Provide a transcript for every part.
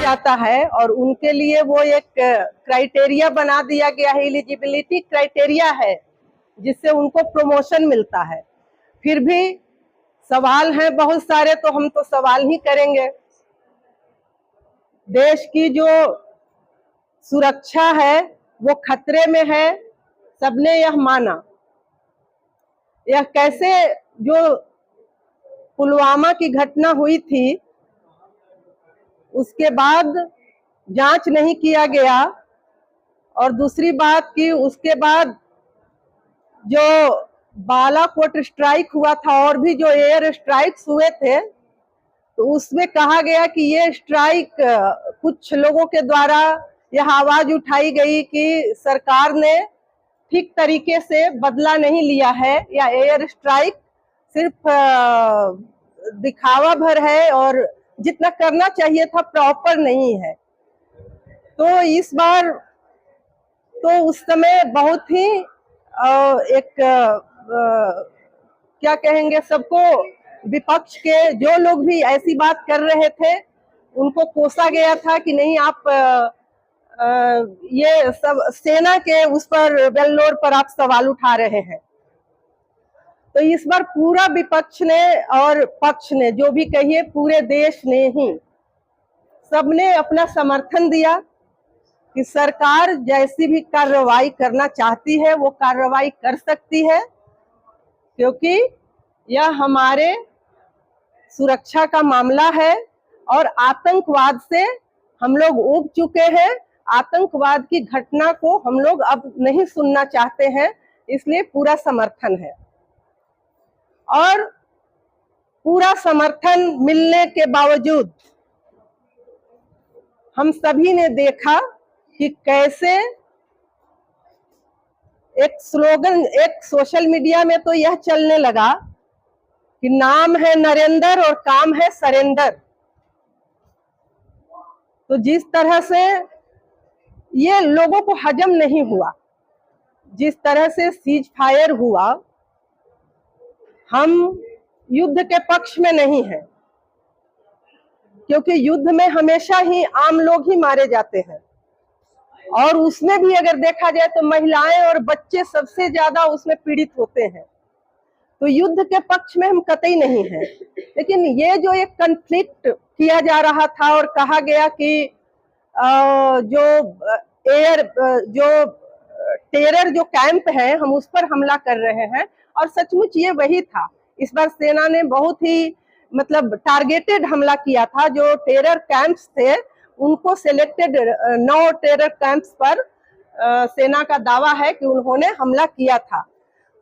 जाता है और उनके लिए वो एक क्राइटेरिया बना दिया गया है, एलिजिबिलिटी क्राइटेरिया है, जिससे उनको प्रमोशन मिलता है। फिर भी सवाल हैं बहुत सारे, तो हम तो सवाल ही करेंगे। देश की जो सुरक्षा है वो खतरे में है, सबने यह माना। यह कैसे, जो पुलवामा की घटना हुई थी उसके बाद जांच नहीं किया गया, और दूसरी बात कि उसके बाद जो बालाकोट स्ट्राइक हुआ था और भी जो एयर स्ट्राइक्स हुए थे, तो उसमें कहा गया कि ये स्ट्राइक कुछ लोगों के द्वारा यह आवाज उठाई गई कि सरकार ने ठीक तरीके से बदला नहीं लिया है, या एयर स्ट्राइक सिर्फ दिखावा भर है और जितना करना चाहिए था प्रॉपर नहीं है। तो इस बार तो उस समय बहुत ही एक क्या कहेंगे, सबको विपक्ष के जो लोग भी ऐसी बात कर रहे थे उनको कोसा गया था कि नहीं, आप ये सब सेना के उस पर वेल्लोर पर आप सवाल उठा रहे हैं। तो इस बार पूरा विपक्ष ने और पक्ष ने, जो भी कहिए, पूरे देश ने ही सबने अपना समर्थन दिया कि सरकार जैसी भी कार्रवाई करना चाहती है वो कार्रवाई कर सकती है, क्योंकि यह हमारे सुरक्षा का मामला है और आतंकवाद से हम लोग ऊब चुके हैं। आतंकवाद की घटना को हम लोग अब नहीं सुनना चाहते हैं, इसलिए पूरा समर्थन है। और पूरा समर्थन मिलने के बावजूद हम सभी ने देखा कि कैसे एक स्लोगन, एक सोशल मीडिया में तो यह चलने लगा कि नाम है नरेंद्र और काम है सरेंडर। तो जिस तरह से ये लोगों को हजम नहीं हुआ, जिस तरह से सीज फायर हुआ, हम युद्ध के पक्ष में नहीं हैं, क्योंकि युद्ध में हमेशा ही आम लोग ही मारे जाते हैं, और उसमें भी अगर देखा जाए तो महिलाएं और बच्चे सबसे ज्यादा उसमें पीड़ित होते हैं। तो युद्ध के पक्ष में हम कतई नहीं हैं, लेकिन ये जो एक कन्फ्लिक्ट किया जा रहा था और कहा गया कि जो टेरर जो कैंप है हम उस पर हमला कर रहे हैं, और सचमुच ये वही था। इस बार सेना ने बहुत ही मतलब टारगेटेड हमला किया था। जो टेरर कैंप्स थे उनको सिलेक्टेड 9 टेरर कैंप्स पर सेना का दावा है कि उन्होंने हमला किया था।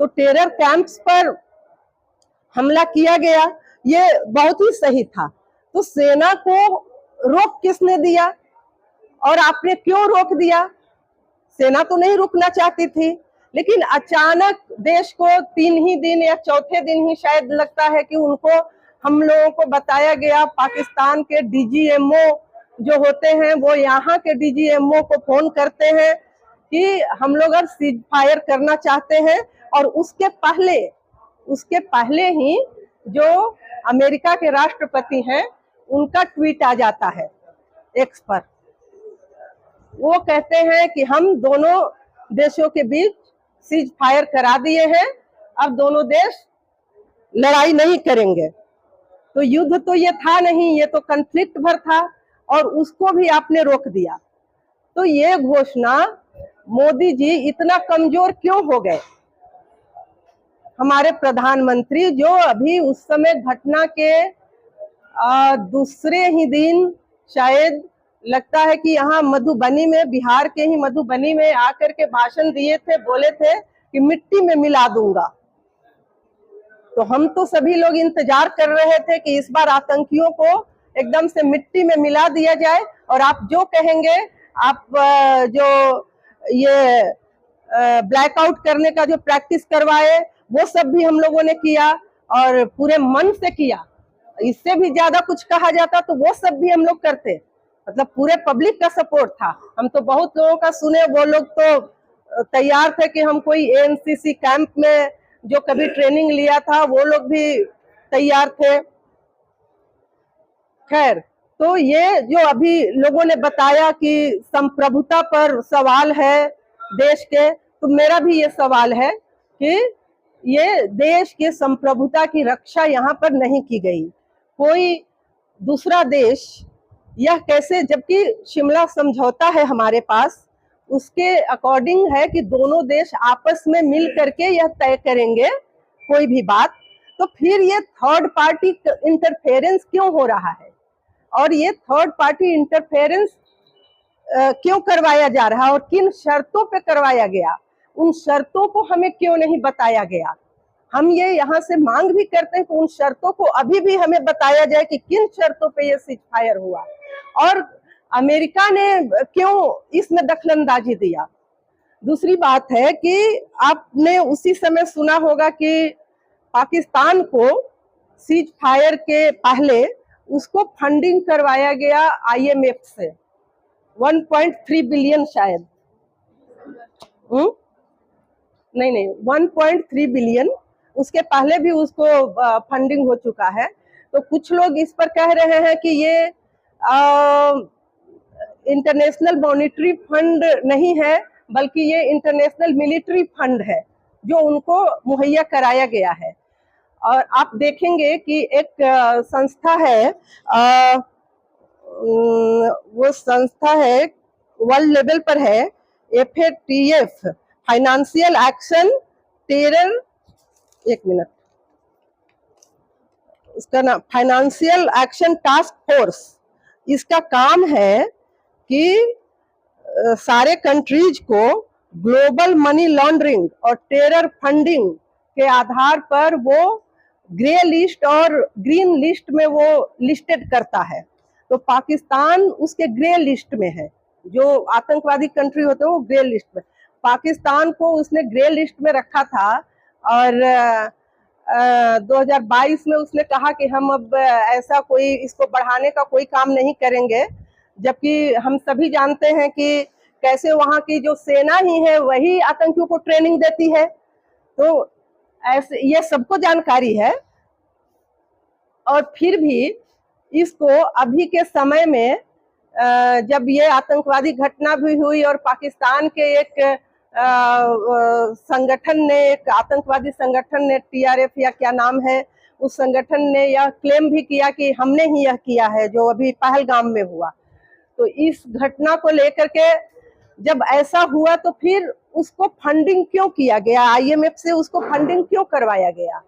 तो टेरर कैंप्स पर हमला किया गया, ये बहुत ही सही था। तो सेना को रोक किसने दिया और आपने क्यों रोक दिया? सेना तो नहीं रुकना चाहती थी, लेकिन अचानक देश को 3 ही दिन या चौथे दिन ही शायद लगता है कि उनको, हम लोगों को बताया गया, पाकिस्तान के डीजीएमओ जो होते हैं वो यहाँ के डीजीएमओ को फोन करते हैं कि हम लोग अब सीज फायर करना चाहते हैं, और उसके पहले ही जो अमेरिका के राष्ट्रपति हैं उनका ट्वीट आ जाता है एक्स पर। वो कहते हैं कि हम दोनों देशों के बीच सीज फायर करा दिए हैं, अब दोनों देश लड़ाई नहीं करेंगे। तो युद्ध तो ये था नहीं, ये तो कन्फ्लिक्ट भर था, और उसको भी आपने रोक दिया। तो ये घोषणा, मोदी जी इतना कमजोर क्यों हो गए? हमारे प्रधानमंत्री जो अभी उस समय घटना के दूसरे ही दिन, शायद लगता है कि यहाँ मधुबनी में, बिहार के ही मधुबनी में आकर के भाषण दिए थे, बोले थे कि मिट्टी में मिला दूंगा। तो हम तो सभी लोग इंतजार कर रहे थे कि इस बार आतंकियों को एकदम से मिट्टी में मिला दिया जाए, और आप जो कहेंगे, आप जो ये ब्लैकआउट करने का जो प्रैक्टिस करवाए वो सब भी हम लोगों ने किया और पूरे मन से किया। इससे भी ज्यादा कुछ कहा जाता तो वो सब भी हम लोग करते, मतलब पूरे पब्लिक का सपोर्ट था। हम तो बहुत लोगों का सुने, वो लोग तो तैयार थे कि हम कोई एनसीसी कैंप में जो कभी ट्रेनिंग लिया था वो लोग भी तैयार थे। खैर, तो ये जो अभी लोगों ने बताया कि संप्रभुता पर सवाल है देश के, तो मेरा भी ये सवाल है कि ये देश के संप्रभुता की रक्षा यहाँ पर नहीं की गई। कोई दूसरा देश यह कैसे, जबकि शिमला समझौता है हमारे पास, उसके अकॉर्डिंग है कि दोनों देश आपस में मिल करके यह तय करेंगे कोई भी बात, तो फिर ये थर्ड पार्टी इंटरफेरेंस क्यों हो रहा है और ये थर्ड पार्टी इंटरफेरेंस क्यों करवाया जा रहा है और किन शर्तों पे करवाया गया, उन शर्तों को हमें क्यों नहीं बताया गया। हम ये यहाँ से मांग भी करते हैं कि उन शर्तों को अभी भी हमें बताया जाए कि किन शर्तों पे ये सीज फायर हुआ और अमेरिका ने क्यों इसमें दखलंदाजी दिया। दूसरी बात है कि आपने उसी समय सुना होगा कि पाकिस्तान को सीज फायर के पहले उसको फंडिंग करवाया गया IMF से 1.3 बिलियन शायद, नहीं 1.3 बिलियन, उसके पहले भी उसको फंडिंग हो चुका है। तो कुछ लोग इस पर कह रहे हैं कि ये इंटरनेशनल मॉनेटरी फंड नहीं है बल्कि ये इंटरनेशनल मिलिट्री फंड है जो उनको मुहैया कराया गया है। और आप देखेंगे कि एक संस्था है, वो संस्था है वर्ल्ड लेवल पर है, FATF, फाइनेंशियल एक्शन टेरर, एक मिनट, उसका नाम फाइनेंशियल एक्शन टास्क फोर्स। इसका काम है कि सारे कंट्रीज को ग्लोबल मनी लॉन्ड्रिंग और टेरर फंडिंग के आधार पर वो ग्रे लिस्ट और ग्रीन लिस्ट में वो लिस्टेड करता है। तो पाकिस्तान उसके ग्रे लिस्ट में है, जो आतंकवादी कंट्री होते हैं वो ग्रे लिस्ट में, पाकिस्तान को उसने ग्रे लिस्ट में रखा था। और 2022 में उसने कहा कि हम अब ऐसा कोई इसको बढ़ाने का कोई काम नहीं करेंगे, जबकि हम सभी जानते हैं कि कैसे वहां की जो सेना ही है वही आतंकियों को ट्रेनिंग देती है। तो ऐसे ये सबको जानकारी है, और फिर भी इसको अभी के समय में जब ये आतंकवादी घटना भी हुई और पाकिस्तान के एक संगठन ने, एक आतंकवादी संगठन ने, TRF या क्या नाम है, उस संगठन ने यह क्लेम भी किया कि हमने ही यह किया है जो अभी पहलगाम में हुआ। तो इस घटना को लेकर के जब ऐसा हुआ तो फिर उसको फंडिंग क्यों किया गया, IMF से उसको फंडिंग क्यों करवाया गया,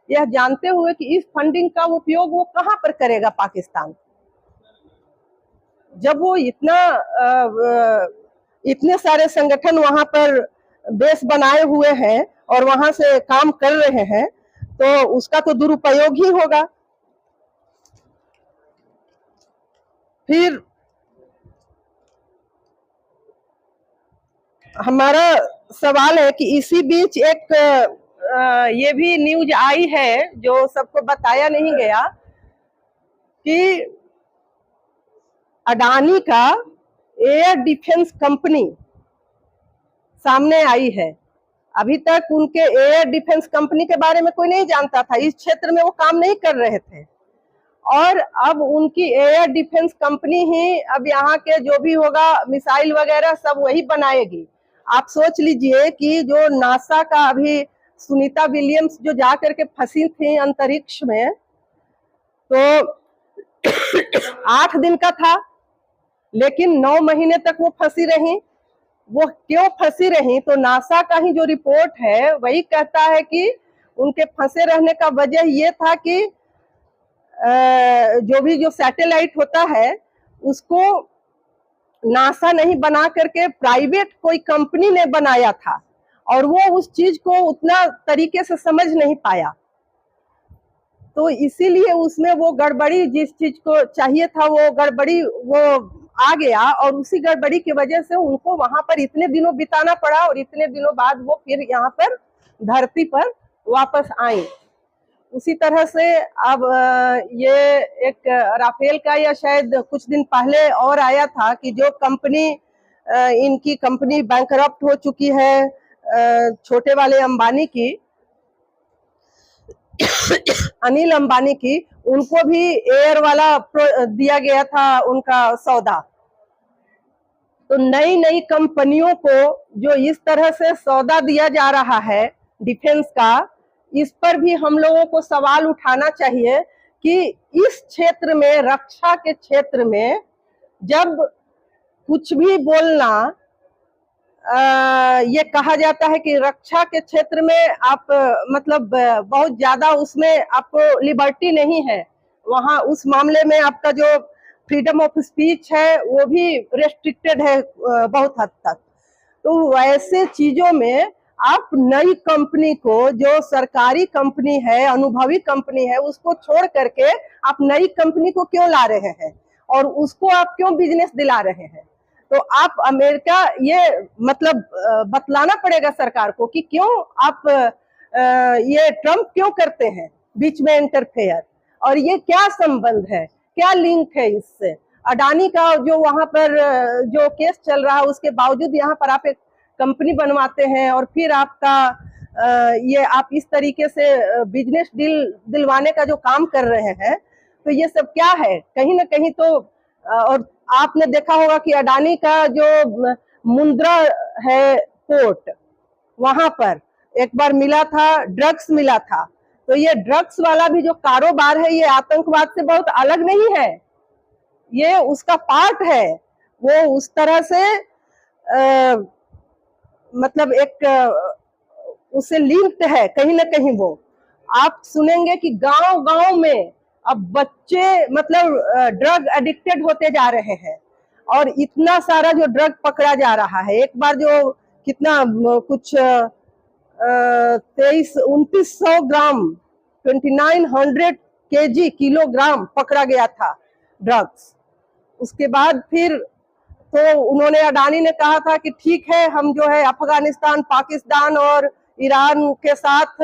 यह जानते हुए कि इस फंडिंग का उपयोग वो कहां पर करेगा पाकिस्तान, जब वो इतने सारे संगठन वहां पर बेस बनाए हुए हैं और वहां से काम कर रहे हैं, तो उसका तो दुरुपयोग ही होगा। फिर हमारा सवाल है कि इसी बीच एक ये भी न्यूज आई है जो सबको बताया नहीं गया कि अडानी का एयर डिफेंस कंपनी सामने आई है। अभी तक उनके एयर डिफेंस कंपनी के बारे में कोई नहीं जानता था, इस क्षेत्र में वो काम नहीं कर रहे थे, और अब उनकी एयर डिफेंस कंपनी ही अब यहाँ के जो भी होगा मिसाइल वगैरह सब वही बनाएगी। आप सोच लीजिए कि जो नासा का अभी सुनीता विलियम्स जो जा करके फंसी थी अंतरिक्ष में, तो 8 दिन का था, लेकिन 9 महीने तक वो फंसी रही। वो क्यों फंसी रही, तो नासा का ही जो रिपोर्ट है वही कहता है कि उनके फंसे रहने का वजह ये था कि जो सैटेलाइट होता है उसको नासा नहीं बना करके प्राइवेट कोई कंपनी ने बनाया था, और वो उस चीज को उतना तरीके से समझ नहीं पाया, तो इसीलिए उसमें वो गड़बड़ी, जिस चीज को चाहिए था वो गड़बड़ी वो आ गया, और उसी गड़बड़ी की वजह से उनको वहां पर इतने दिनों बिताना पड़ा, और इतने दिनों बाद वो फिर यहाँ पर धरती पर वापस आई। उसी तरह से अब ये एक राफेल का या शायद कुछ दिन पहले और आया था कि जो कंपनी, इनकी कंपनी बैंकरप्ट हो चुकी है, छोटे वाले अंबानी की, अनिल अंबानी की, उनको भी एयर वाला दिया गया था उनका सौदा। तो नई नई कंपनियों को जो इस तरह से सौदा दिया जा रहा है डिफेंस का, इस पर भी हम लोगों को सवाल उठाना चाहिए कि इस क्षेत्र में, रक्षा के क्षेत्र में, जब कुछ भी बोलना, ये कहा जाता है कि रक्षा के क्षेत्र में आप मतलब बहुत ज्यादा उसमें आपको लिबर्टी नहीं है, वहां उस मामले में आपका जो फ्रीडम ऑफ स्पीच है वो भी रेस्ट्रिक्टेड है बहुत हद तक। तो वैसे चीजों में आप नई कंपनी को, जो सरकारी कंपनी है, अनुभवी कंपनी है, उसको छोड़ करके आप नई कंपनी को क्यों ला रहे हैं और उसको आप क्यों बिजनेस दिला रहे हैं? तो आप अमेरिका, ये मतलब बतलाना पड़ेगा सरकार को कि क्यों आप ये ट्रम्प क्यों करते हैं बीच में इंटरफेयर, और ये क्या संबंध है, क्या लिंक है इससे? अडानी का जो वहां पर जो केस चल रहा है उसके बावजूद यहाँ पर आप एक कंपनी बनवाते हैं और फिर आपका ये आप इस तरीके से बिजनेस डील दिलवाने का जो काम कर रहे हैं, तो ये सब क्या है? कहीं ना कहीं तो और आपने देखा होगा कि अडानी का जो मुंद्रा है पोर्ट, वहां पर एक बार मिला था, ड्रग्स मिला था। तो ये ड्रग्स वाला भी जो कारोबार है ये आतंकवाद से बहुत अलग नहीं है, ये उसका पार्ट है। वो उस तरह से मतलब एक उससे लिंक्ड है कहीं ना कहीं। वो आप सुनेंगे कि गांव गांव में अब बच्चे मतलब ड्रग एडिक्टेड होते जा रहे हैं और इतना सारा जो ड्रग पकड़ा जा रहा है। एक बार जो कितना कुछ 2900 ग्राम 2900 केजी किलोग्राम पकड़ा गया था ड्रग्स। उसके बाद फिर तो उन्होंने, अडानी ने कहा था कि ठीक है, हम जो है अफगानिस्तान, पाकिस्तान और ईरान के साथ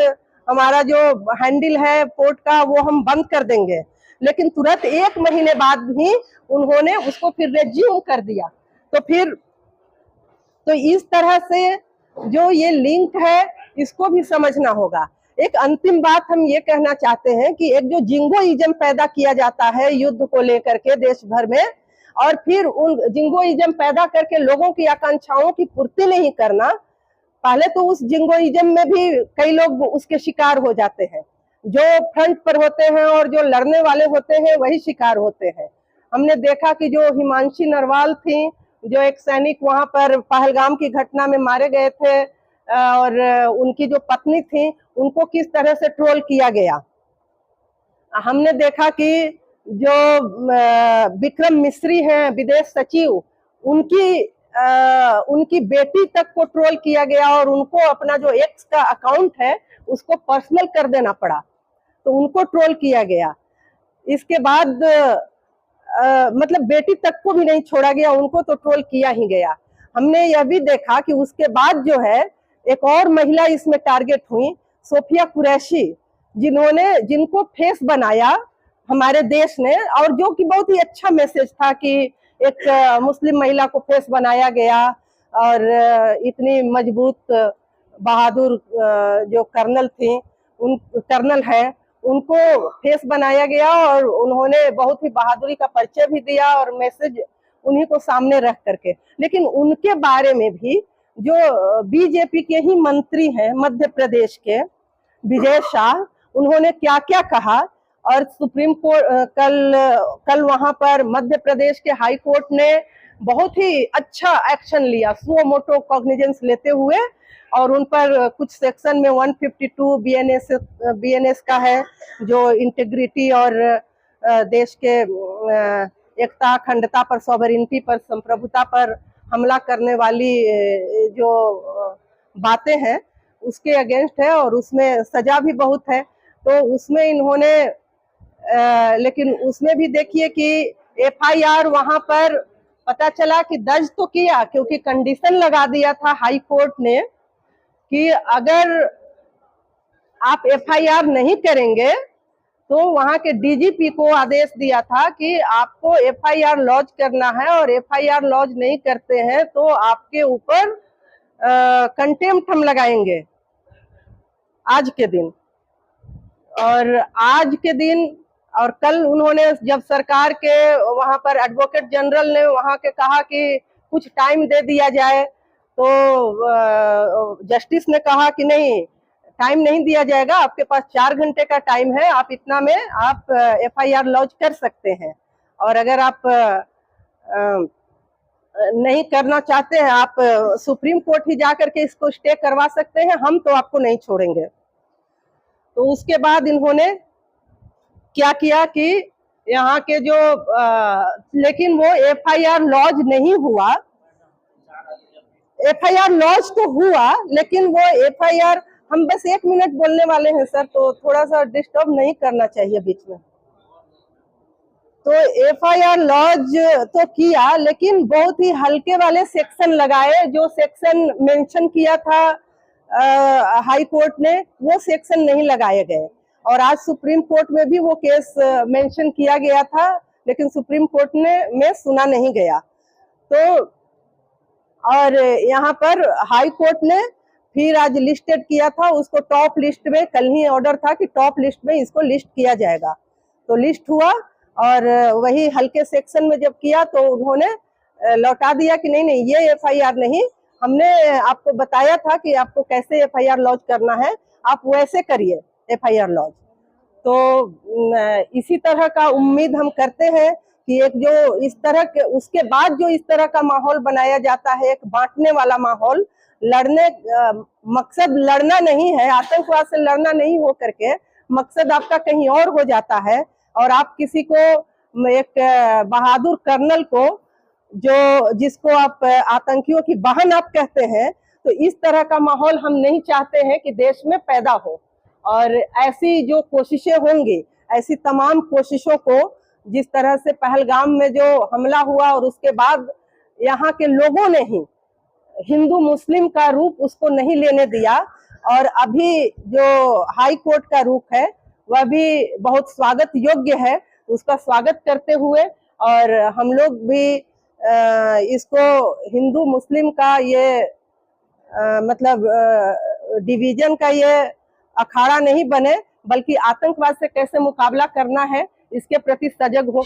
हमारा जो हैंडल है पोर्ट का वो हम बंद कर देंगे, लेकिन तुरंत 1 महीने बाद ही उन्होंने उसको फिर रेज्यूम कर दिया। तो फिर तो इस तरह से जो ये लिंक है इसको भी समझना होगा। एक अंतिम बात हम ये कहना चाहते हैं कि एक जो जिंगोइज्म पैदा किया जाता है युद्ध को लेकर के देश भर में, और फिर उन जिंगोइज्म पैदा करके लोगों की आकांक्षाओं की पूर्ति नहीं करना, पहले तो उस जिंगोइज्म में भी कई लोग उसके शिकार हो जाते हैं। जो फ्रंट पर होते हैं और जो लड़ने वाले होते हैं वही शिकार होते हैं। हमने देखा कि जो हिमांशी नरवाल थी, जो एक सैनिक वहां पर पहलगाम की घटना में मारे गए थे, और उनकी जो पत्नी थी उनको किस तरह से ट्रोल किया गया। हमने देखा कि जो विक्रम मिस्री हैं विदेश सचिव, उनकी बेटी तक को ट्रोल किया गया और उनको अपना जो एक्स का अकाउंट है उसको पर्सनल कर देना पड़ा, तो उनको ट्रोल किया गया। इसके बाद मतलब बेटी तक को भी नहीं छोड़ा गया, उनको तो ट्रोल किया ही गया। हमने यह भी देखा कि उसके बाद जो है एक और महिला इसमें टारगेट हुई, सोफिया कुरैशी, जिनको फेस बनाया हमारे देश ने, और जो कि बहुत ही अच्छा मैसेज था कि एक मुस्लिम महिला को फेस बनाया गया और इतनी मजबूत बहादुर जो कर्नल है उनको फेस बनाया गया और उन्होंने बहुत ही बहादुरी का परिचय भी दिया और मैसेज उन्हीं को सामने रख करके। लेकिन उनके बारे में भी जो बीजेपी के ही मंत्री हैं मध्य प्रदेश के, विजय शाह, उन्होंने क्या क्या कहा। और सुप्रीम कोर्ट कल वहां पर मध्य प्रदेश के हाई कोर्ट ने बहुत ही अच्छा एक्शन लिया, सुओ मोटो कॉग्निजेंस लेते हुए, और उन पर कुछ सेक्शन में 152 बीएनएस का है जो इंटीग्रिटी और देश के एकता, अखंडता पर, सॉवरेनिटी पर, संप्रभुता पर हमला करने वाली जो बातें हैं उसके अगेंस्ट है और उसमें सजा भी बहुत है। तो उसमें इन्होंने लेकिन उसमें भी देखिए कि एफआईआर वहां पर पता चला कि दर्ज तो किया, क्योंकि कंडीशन लगा दिया था हाई कोर्ट ने कि अगर आप एफआईआर नहीं करेंगे तो वहां के डीजीपी को आदेश दिया था कि आपको एफआईआर लॉन्च करना है, और एफआईआर लॉन्च नहीं करते हैं तो आपके ऊपर कंटेम्प्ट हम लगाएंगे आज के दिन। और आज के दिन और कल उन्होंने जब सरकार के वहां पर एडवोकेट जनरल ने वहां के कहा कि कुछ टाइम दे दिया जाए, तो जस्टिस ने कहा कि नहीं, टाइम नहीं दिया जाएगा, आपके पास 4 घंटे का टाइम है, आप इतना में आप FIR लॉन्च कर सकते हैं। और अगर आप नहीं करना चाहते हैं, आप सुप्रीम कोर्ट ही जाकर के इसको स्टे करवा सकते हैं, हम तो आपको नहीं छोड़ेंगे। तो उसके बाद इन्होंने क्या किया कि यहाँ के जो लेकिन वो FIR लॉन्च नहीं हुआ। FIR लॉन्च तो हुआ, लेकिन वो FIR, हम बस 1 मिनट बोलने वाले हैं सर, तो थोड़ा सा डिस्टर्ब नहीं करना चाहिए बीच में। तो FIR लॉन्च तो किया, लेकिन बहुत ही हल्के वाले सेक्शन लगाए। जो सेक्शन मेंशन किया था हाई कोर्ट ने, वो सेक्शन नहीं लगाए गए। और आज सुप्रीम कोर्ट में भी वो केस मेंशन किया गया था, लेकिन सुप्रीम कोर्ट में सुना नहीं गया। तो और यहाँ पर हाई कोर्ट ने फिर आज लिस्टेड किया था उसको टॉप लिस्ट में। कल ही ऑर्डर था कि टॉप लिस्ट में इसको लिस्ट किया जाएगा, तो लिस्ट हुआ। और वही हल्के सेक्शन में जब किया तो उन्होंने लौटा दिया कि नहीं नहीं, ये FIR नहीं, हमने आपको बताया था कि आपको कैसे FIR लॉन्च करना है, आप वैसे करिए FIR लॉन्च। तो इसी तरह का उम्मीद हम करते हैं कि एक जो इस तरह के, उसके बाद जो इस तरह का माहौल बनाया जाता है, एक बांटने वाला माहौल, लड़ने मकसद लड़ना नहीं है, आतंकवाद से लड़ना नहीं हो करके मकसद आपका कहीं और हो जाता है। और आप किसी को, एक बहादुर कर्नल को, जो जिसको आप आतंकियों की बहन आप कहते हैं, तो इस तरह का माहौल हम नहीं चाहते हैं कि देश में पैदा हो। और ऐसी जो कोशिशें होंगी, ऐसी तमाम कोशिशों को, जिस तरह से पहलगाम में जो हमला हुआ और उसके बाद यहाँ के लोगों ने ही हिंदू मुस्लिम का रूप उसको नहीं लेने दिया, और अभी जो हाई कोर्ट का रूप है वह भी बहुत स्वागत योग्य है, उसका स्वागत करते हुए, और हम लोग भी इसको हिंदू मुस्लिम का ये मतलब डिवीजन का ये अखाड़ा नहीं बने, बल्कि आतंकवाद से कैसे मुकाबला करना है इसके प्रति सजग हो।